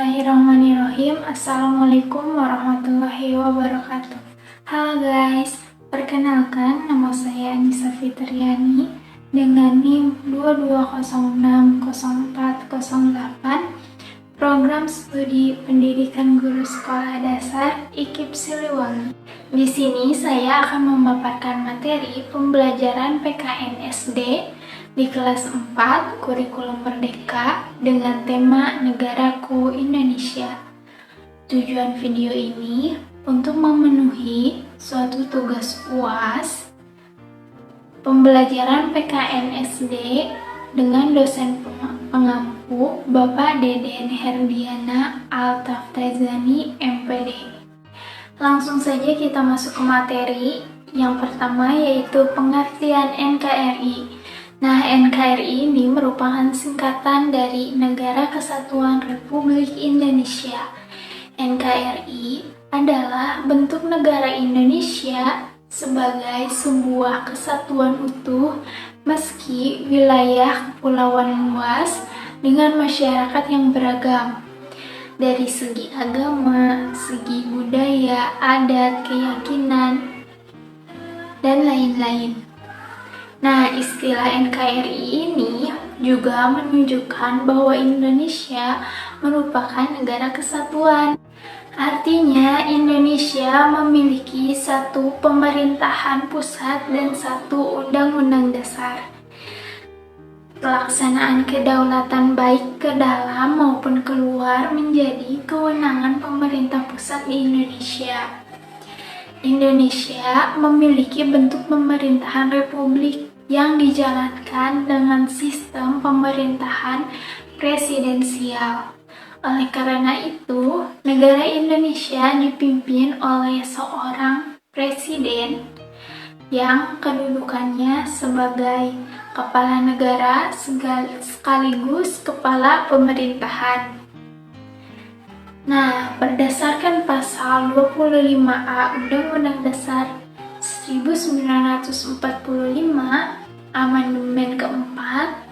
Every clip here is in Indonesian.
Bismillahirrahmanirrahim. Assalamualaikum warahmatullahi wabarakatuh. Halo guys, perkenalkan nama saya Anissa Fitriani dengan NIM 22060408, Program Studi Pendidikan Guru Sekolah Dasar IKIP Siliwangi. Di sini saya akan memaparkan materi pembelajaran PKN SD di kelas 4 kurikulum merdeka dengan tema Negaraku Indonesia. Tujuan video ini untuk memenuhi suatu tugas UAS pembelajaran PKN SD dengan dosen pengampu Bapak Deden Herdiana Altaftazani MPD. Langsung saja kita masuk ke materi. Yang pertama yaitu pengertian NKRI. Nah, NKRI ini merupakan singkatan dari Negara Kesatuan Republik Indonesia. NKRI adalah bentuk negara Indonesia sebagai sebuah kesatuan utuh meski wilayah kepulauan luas dengan masyarakat yang beragam dari segi agama, segi budaya, adat, keyakinan, dan lain-lain. Nah, istilah NKRI ini juga menunjukkan bahwa Indonesia merupakan negara kesatuan. Artinya, Indonesia memiliki satu pemerintahan pusat dan satu undang-undang dasar. Pelaksanaan kedaulatan baik ke dalam maupun keluar menjadi kewenangan pemerintah pusat di Indonesia. Indonesia memiliki bentuk pemerintahan republik yang dijalankan dengan sistem pemerintahan presidensial. Oleh karena itu, negara Indonesia dipimpin oleh seorang presiden yang kedudukannya sebagai kepala negara sekaligus kepala pemerintahan. Nah, berdasarkan pasal 25A Undang-Undang Dasar 1945 Amandemen keempat,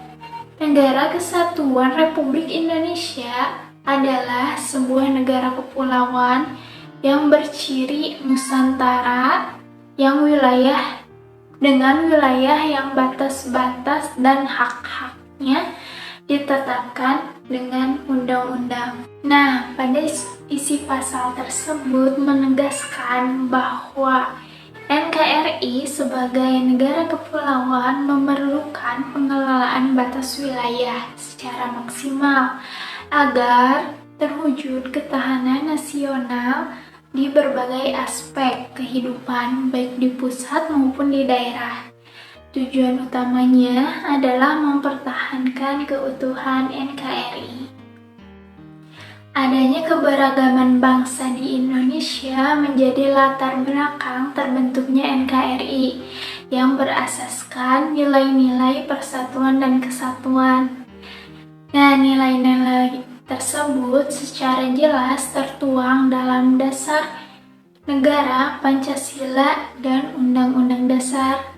Negara Kesatuan Republik Indonesia adalah sebuah negara kepulauan yang berciri Nusantara yang dengan wilayah yang batas-batas dan hak-haknya ditetapkan dengan undang-undang. Nah, pada isi pasal tersebut menegaskan bahwa NKRI sebagai negara kepulauan memerlukan pengelolaan batas wilayah secara maksimal agar terwujud ketahanan nasional di berbagai aspek kehidupan baik di pusat maupun di daerah. Tujuan utamanya adalah mempertahankan keutuhan NKRI. Adanya keberagaman bangsa di Indonesia menjadi latar belakang terbentuknya NKRI yang berasaskan nilai-nilai persatuan dan kesatuan. Nah, nilai-nilai tersebut secara jelas tertuang dalam Dasar Negara Pancasila dan Undang-Undang Dasar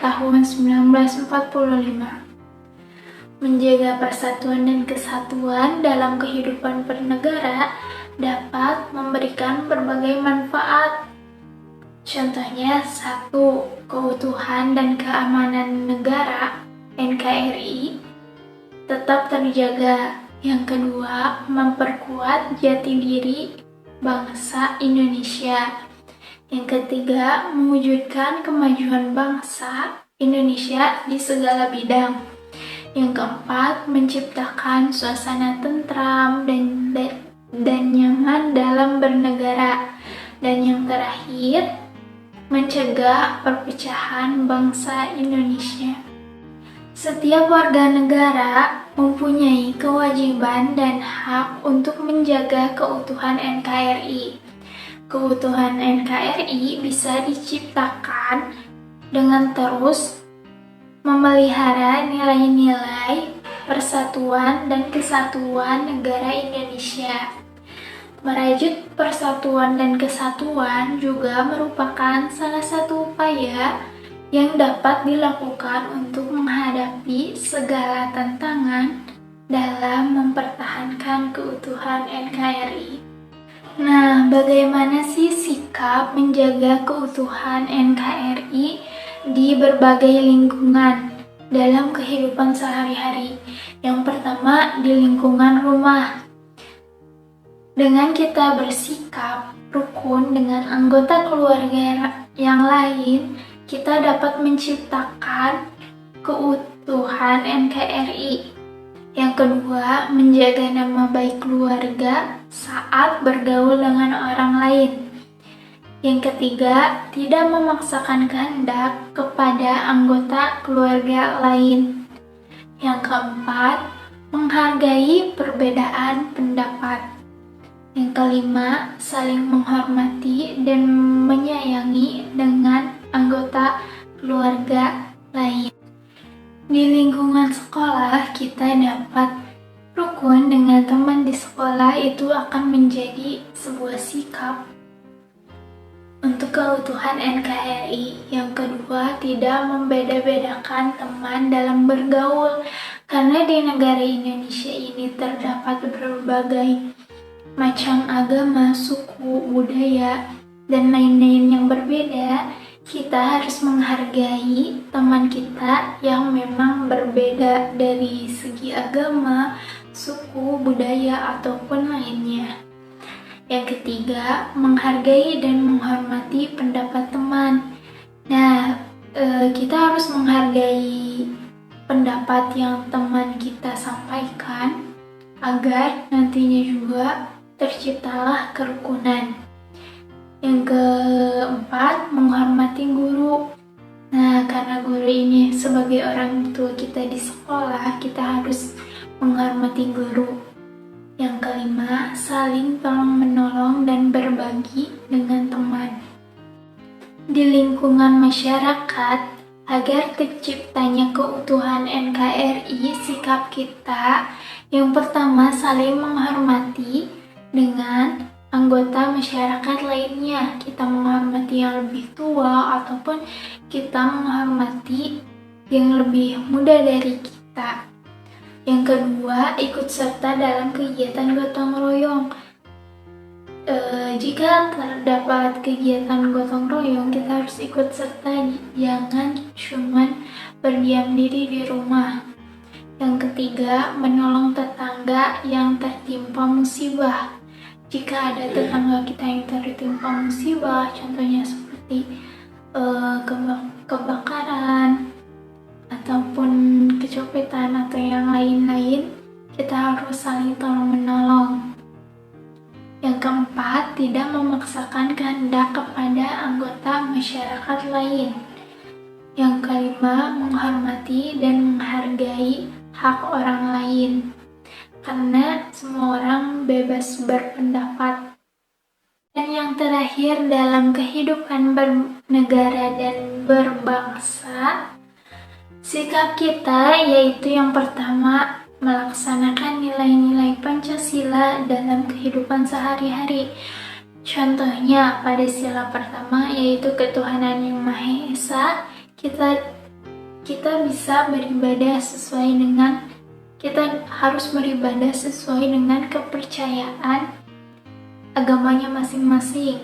tahun 1945. Menjaga persatuan dan kesatuan dalam kehidupan bernegara dapat memberikan berbagai manfaat. Contohnya, 1. Keutuhan dan keamanan negara NKRI tetap terjaga. Yang kedua, memperkuat jati diri bangsa Indonesia. Yang ketiga, mewujudkan kemajuan bangsa Indonesia di segala bidang. Yang keempat, menciptakan suasana tentram dan nyaman dalam bernegara. Dan yang terakhir, mencegah perpecahan bangsa Indonesia. Setiap warga negara mempunyai kewajiban dan hak untuk menjaga keutuhan NKRI. Keutuhan NKRI bisa diciptakan dengan terus memelihara nilai-nilai persatuan dan kesatuan negara Indonesia. Merajut persatuan dan kesatuan juga merupakan salah satu upaya yang dapat dilakukan untuk menghadapi segala tantangan dalam mempertahankan mempertahankan keutuhan NKRI. Nah, bagaimana sih sikap menjaga keutuhan NKRI di berbagai lingkungan dalam kehidupan sehari-hari? Yang pertama, di lingkungan rumah. Dengan kita bersikap rukun dengan anggota keluarga yang lain, kita dapat menciptakan keutuhan NKRI. Yang kedua, menjaga nama baik keluarga saat bergaul dengan orang lain. Yang ketiga, tidak memaksakan kehendak kepada anggota keluarga lain. Yang keempat, menghargai perbedaan pendapat. Yang kelima, saling menghormati dan menyayangi dengan anggota keluarga lain. Di lingkungan sekolah, kita dapat rukun dengan teman di sekolah, itu akan menjadi sebuah sikap untuk keutuhan NKRI. Yang kedua, tidak membeda-bedakan teman dalam bergaul, karena di negara Indonesia ini terdapat berbagai macam agama, suku, budaya, dan lain-lain yang berbeda. Kita harus menghargai teman kita yang memang berbeda dari segi agama, suku, budaya, ataupun lainnya. Yang ketiga, menghargai dan menghormati pendapat teman. Nah, kita harus menghargai pendapat yang teman kita sampaikan agar nantinya juga terciptalah kerukunan. Yang keempat, menghormati guru. Nah, karena guru ini sebagai orang tua kita di sekolah, kita harus menghormati guru. Yang kelima, saling tolong-menolong dan berbagi dengan teman. Di lingkungan masyarakat, agar terciptanya keutuhan NKRI, sikap kita yang pertama, saling menghormati dengan anggota masyarakat lainnya. Kita menghormati yang lebih tua ataupun kita menghormati yang lebih muda dari kita. Yang kedua, ikut serta dalam kegiatan gotong royong. Jika terdapat kegiatan gotong royong, kita harus ikut serta, jangan cuman berdiam diri di rumah. Yang ketiga, menolong tetangga yang tertimpa musibah. Jika ada tetangga kita yang tertimpa musibah, contohnya seperti kebakaran ataupun kecopetan atau yang lain-lain, kita harus saling tolong-menolong. Yang keempat, tidak memaksakan kehendak kepada anggota masyarakat lain. Yang kelima, menghormati dan menghargai hak orang lain, karena semua orang bebas berpendapat. Dan yang terakhir, dalam kehidupan bernegara dan berbangsa, sikap kita yaitu yang pertama, melaksanakan nilai-nilai Pancasila dalam kehidupan sehari-hari. Contohnya pada sila pertama yaitu ketuhanan yang Maha Esa, kita bisa beribadah sesuai dengan kita harus beribadah sesuai dengan kepercayaan agamanya masing-masing.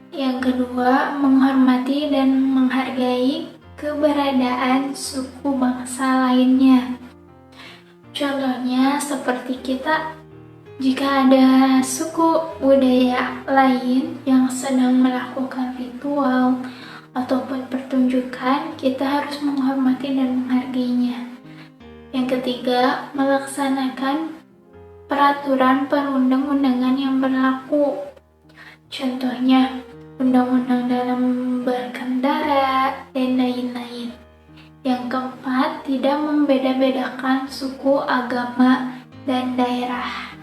Yang kedua, menghormati dan menghargai keberadaan suku bangsa lainnya. Contohnya seperti kita, jika ada suku budaya lain yang sedang melakukan ritual ataupun pertunjukan, kita harus menghormati dan menghargainya. Yang ketiga, melaksanakan peraturan perundang-undangan yang berlaku. Contohnya, undang-undang dalam berkendara dan lain-lain. Yang keempat, tidak membeda-bedakan suku, agama, dan daerah.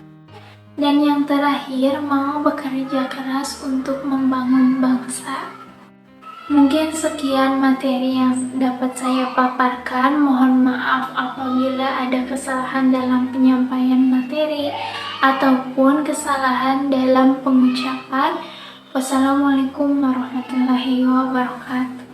Dan yang terakhir, mau bekerja keras untuk membangun bangsa. Mungkin sekian materi yang dapat saya paparkan. Mohon maaf apabila ada kesalahan dalam penyampaian materi ataupun kesalahan dalam pengucapan. Wassalamualaikum warahmatullahi wabarakatuh.